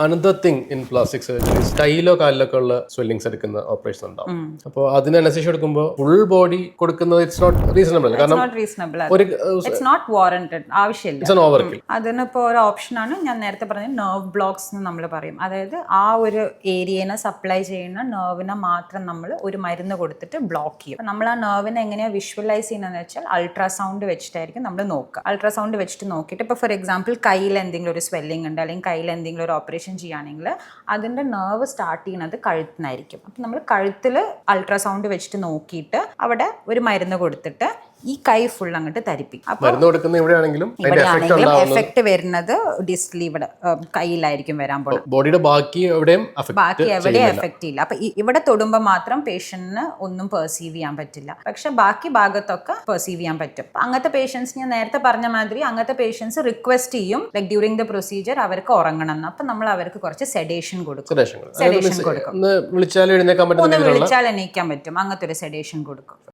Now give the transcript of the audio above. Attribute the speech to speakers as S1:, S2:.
S1: Another thing in plastic surgery കയ്യിലോ കാലിലൊക്കെ ഉള്ള സ്വെല്ലിങ്സ് എടുക്കുന്ന ഓപ്പറേഷൻ ഉണ്ടാവും. അപ്പോൾ അതിന് അനസ്തേഷ്യ കൊടുക്കുമ്പോൾ ഫുൾ ബോഡി കൊടുക്കുന്നത് ഇറ്റ്സ് നോട്ട് റീസണബിൾ. കാരണം
S2: ഇറ്റ്സ് നോട്ട് വാറന്റഡ്, ആവശ്യമില്ല. അതിനിപ്പോ ഒരു ഓപ്ഷനാണ് ഞാൻ നേരത്തെ പറഞ്ഞ നെർവ് ബ്ലോക്സ് എന്ന് നമ്മൾ പറയും. അതായത് ആ ഒരു ഏരിയനെ സപ്ലൈ ചെയ്യുന്ന നെർവിനെ മാത്രം നമ്മൾ ഒരു മരുന്ന് കൊടുത്തിട്ട് ബ്ലോക്ക് ചെയ്യും. നമ്മൾ ആ നെർവിനെ എങ്ങനെയാണ് വിഷ്വലൈസ് ചെയ്യുന്നതെന്ന് വെച്ചാൽ അൾട്രാസൗണ്ട് വെച്ചിട്ടായിരിക്കും നമ്മൾ നോക്കുക. അൾട്രാസൗണ്ട് വെച്ചിട്ട് നോക്കിയിട്ട് ഇപ്പോൾ ഫോർ എക്സാമ്പിൾ കയ്യിൽ എന്തെങ്കിലും ഒരു സ്വെല്ലിംഗ് ഉണ്ട് അല്ലെങ്കിൽ കയ്യിൽ എന്തെങ്കിലും ഒരു ഓപ്പറേഷൻ ചെയ്യുകയാണെങ്കിൽ അതിൻ്റെ നെർവ് സ്റ്റാർട്ട് ചെയ്യുന്നത് കഴുത്തിനായിരിക്കും. അപ്പം നമ്മൾ കഴുത്തിൽ അൾട്രാസൗണ്ട് വെച്ചിട്ട് നോക്കിയിട്ട് അവിടെ ഒരു മരുന്ന് കൊടുത്തിട്ട് ഈ കൈ ഫുൾ അങ്ങോട്ട് തരിപ്പിക്കും. അപ്പോൾ എഫക്ട് വരുന്നത് ഡിസ്ലി ഇവിടെ കയ്യിലായിരിക്കും വരാൻ പോകുന്നത്.
S1: ബോഡിയുടെ ബാക്കി എവിടെയും
S2: എഫക്ട് ഇല്ല. അപ്പൊ ഇവിടെ തൊടുമ്പോൾ മാത്രം പേഷ്യന്റിന് ഒന്നും പെർസീവ് ചെയ്യാൻ പറ്റില്ല. പക്ഷെ ബാക്കി ഭാഗത്തൊക്കെ പെർസീവ് ചെയ്യാൻ പറ്റും. അങ്ങനത്തെ പേഷ്യൻസ് ഞാൻ നേരത്തെ പറഞ്ഞ മാതിരി അങ്ങനത്തെ പേഷ്യൻസ് റിക്വസ്റ്റ് ചെയ്യും ലൈക് ഡ്യൂറിംഗ് ദ പ്രൊസീജിയർ അവർക്ക് ഉറങ്ങണം എന്ന്. അപ്പൊ നമ്മൾ അവർക്ക് കുറച്ച് സെഡേഷൻ കൊടുക്കും.
S1: വിളിച്ചാൽ എണീക്കാൻ
S2: എണീക്കാൻ പറ്റും. അങ്ങനത്തെ ഒരു സെഡേഷൻ കൊടുക്കും.